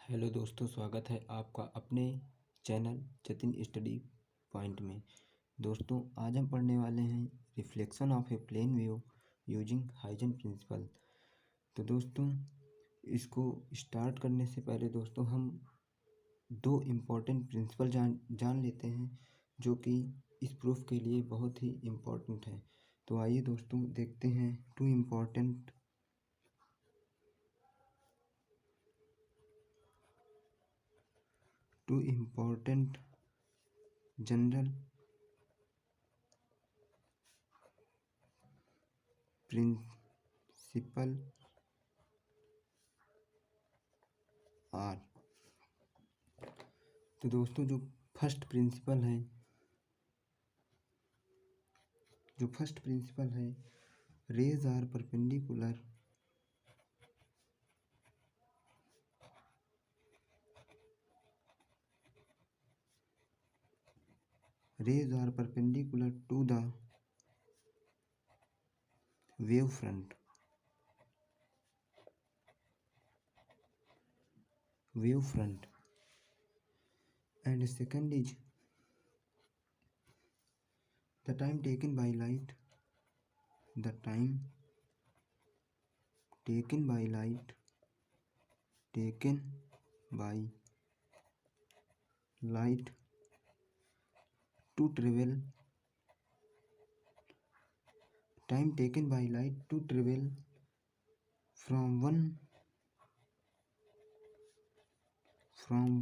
Hello दोस्तों, स्वागत है आपका अपने चैनल जतिन स्टडी पॉइंट में। दोस्तों, आज हम पढ़ने वाले हैं reflection of a plane wave using Huygens principle. तो दोस्तों, इसको स्टार्ट करने से पहले दोस्तों हम दो इम्पोर्टेंट प्रिंसिपल जान लेते हैं, जो कि इस प्रूफ के लिए बहुत ही इम्पोर्टेंट है। तो आइए दोस्तों देखते हैं two important general principle are. तो दोस्तों, जो फर्स्ट प्रिंसिपल है rays are perpendicular to the wave front and second is the time taken by light to travel from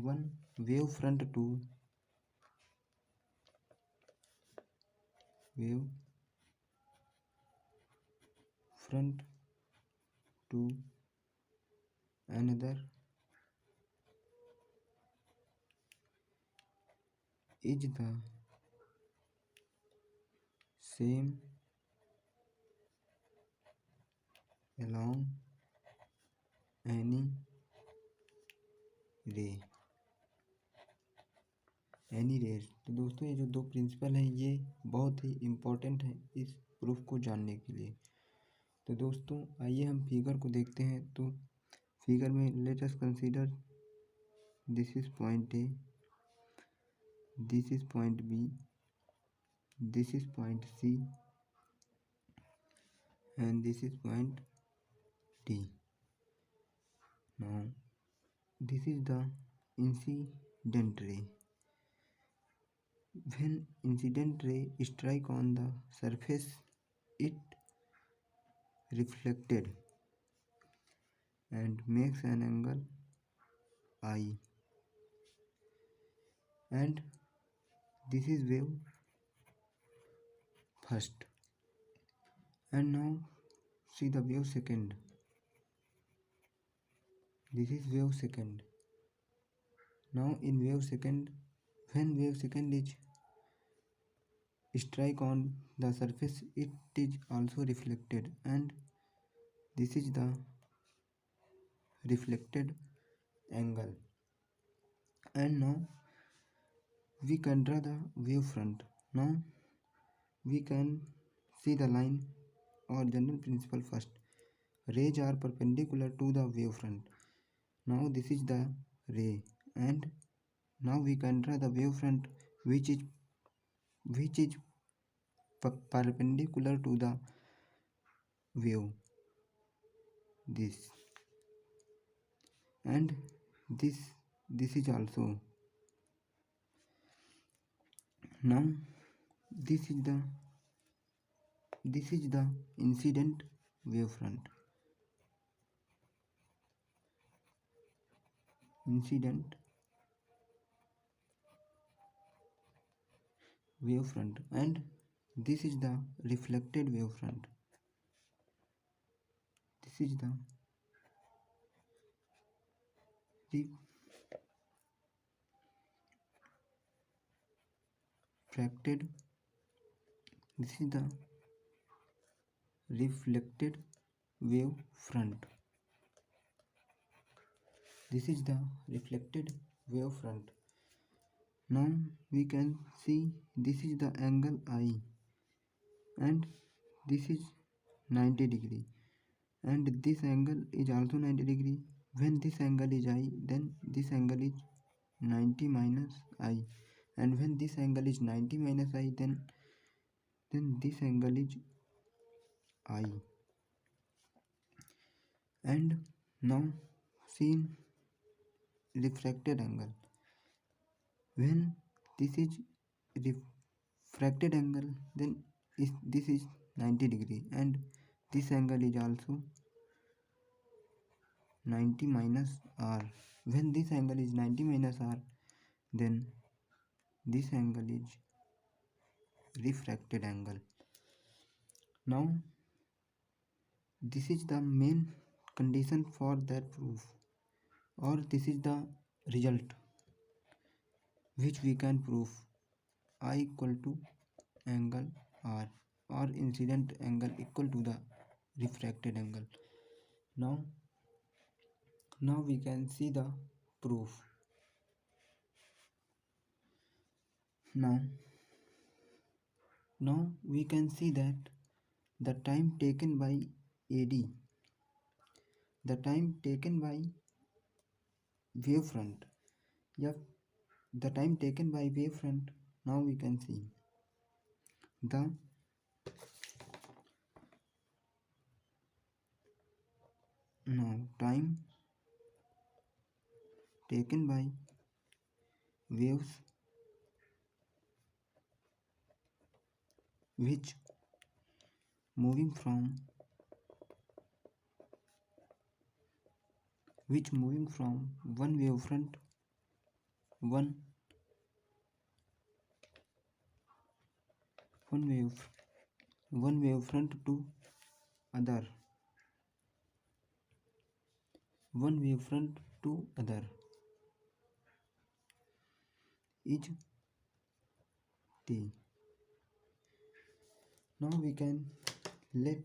one wave front to another is the same along any रे। तो दोस्तों, ये जो दो प्रिंसिपल हैं ये बहुत ही इम्पोर्टेंट है इस प्रूफ को जानने के लिए। तो दोस्तों, आइए हम फिगर को देखते हैं। तो फिगर में let us consider this is point A, this is point B, this is point C and this is point D. Now this is the incident ray. When incident ray strike on the surface, it reflected and makes an angle I, and this is wave first. And now see the wave second. This is wave second. Now in wave second, when wave second is strike on the surface, it is also reflected, and this is the reflected angle. And now we can draw the wave front. Now we can see the line or general principle first. Rays are perpendicular to the wave front. Now this is the ray, and now we can draw the wave front which is perpendicular to the wave, this, and this is also. Now this is the incident wave front. And this is the reflected wave front. This is the refracted. This is the reflected wave front. This is the reflected wave front. Now we can see this is the angle I, and this is 90 degree, and this angle is also 90 degree. when this angle is I, then this angle is 90 minus I, and when this angle is 90 minus I, then this angle is I. And now see refracted angle. When this is refracted angle, then this is 90 degree, and this angle is also 90 minus R. When this angle is 90 minus R, then this angle is refracted angle. Now this is the main condition for that proof, or this is the result which we can prove. I equal to angle R, or incident angle equal to the refracted angle. Now we can see the proof. Now we can see that the time taken by AD, the time taken by wavefront, yeah, the time taken by wavefront. Now we can see the time taken by waves which moving from one wavefront one wavefront to other, one wavefront to other is T. Now we can let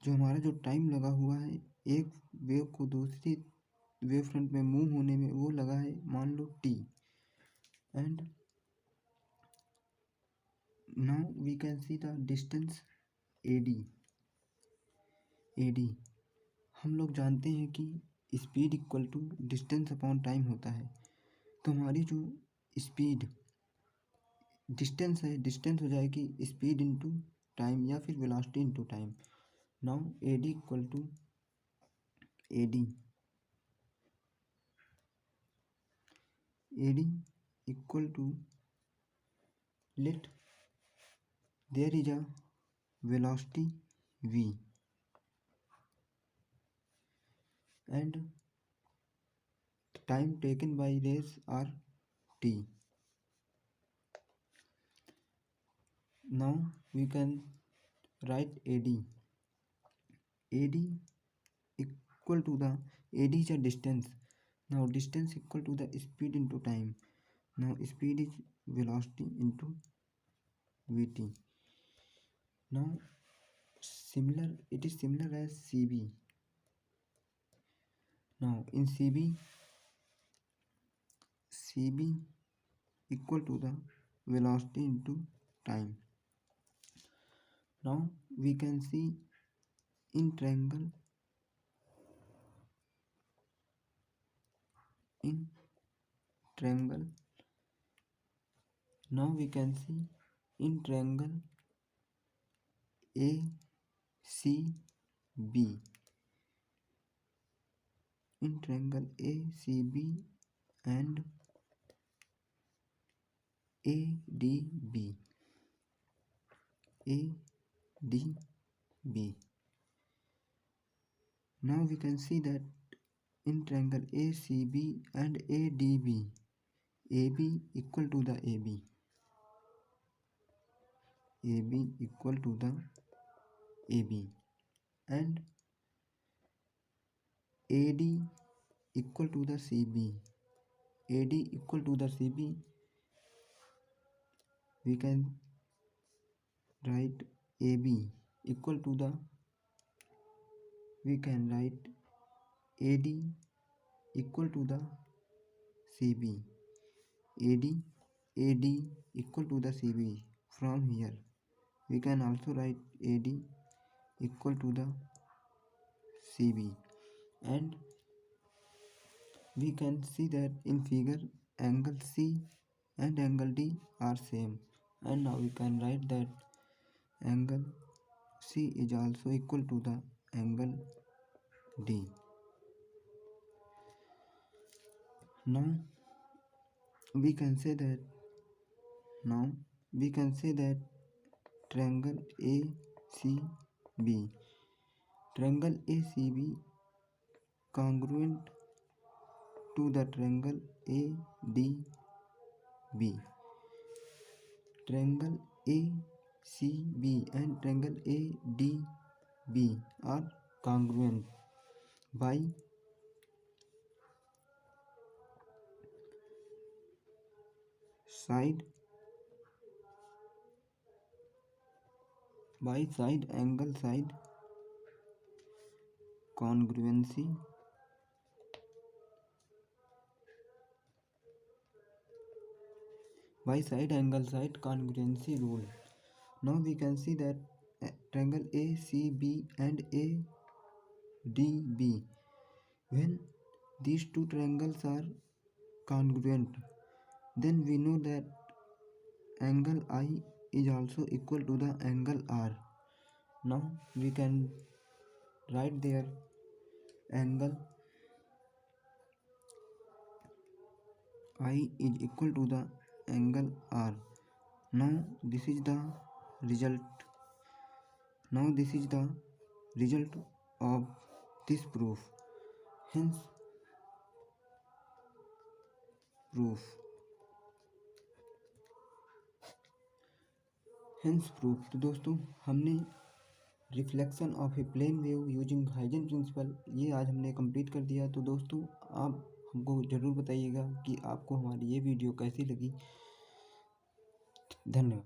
जो हमारा जो time लगा हुआ है एक wave को दूसरी wave front में मूव होने में, वो लगा है मान लो T, and now we can see the distance AD. हम लोग जानते हैं कि speed equal to distance upon time होता है, तो हमारी जो स्पीड डिस्टेंस है, डिस्टेंस हो जाएगी स्पीड इंटू टाइम या फिर velocity into time. Now AD equal to AD equal to, let there is a velocity v and time taken by rays are t. Now we can write AD equal to the, AD is a distance. Now distance equal to the speed into time. Now speed is velocity into vt. Now it is similar as CB. Now in CB equal to the velocity into time. Now we can see in triangle, now we can see in triangle ACB, in triangle ACB and ADB. Now we can see that in triangle ACB and ADB, AB equal to the AB equal to the AB, and AD equal to the CB. AD equal to the CB, we can write AB equal to the, we can write AD equal to the CB. AD equal to the CB. From here we can also write AD equal to the CB, and we can see that in figure angle C and angle D are same, and now we can write that angle C is also equal to the angle D. Now we can say that triangle ACB congruent to the triangle ADB. Triangle ACB and triangle ADB are congruent by side angle side congruency rule. Now we can see that triangle ACB and ADB, when these two triangles are congruent, then we know that angle I is also equal to the angle R. Now we can write there angle I is equal to the angle R. Now this is the result. Of this proof. Hence proof। तो दोस्तों हमने reflection of a plane wave using Huygens principle ये आज हमने complete कर दिया। तो दोस्तों आप हमको ज़रूर बताइएगा कि आपको हमारी ये वीडियो कैसी लगी। धन्यवाद।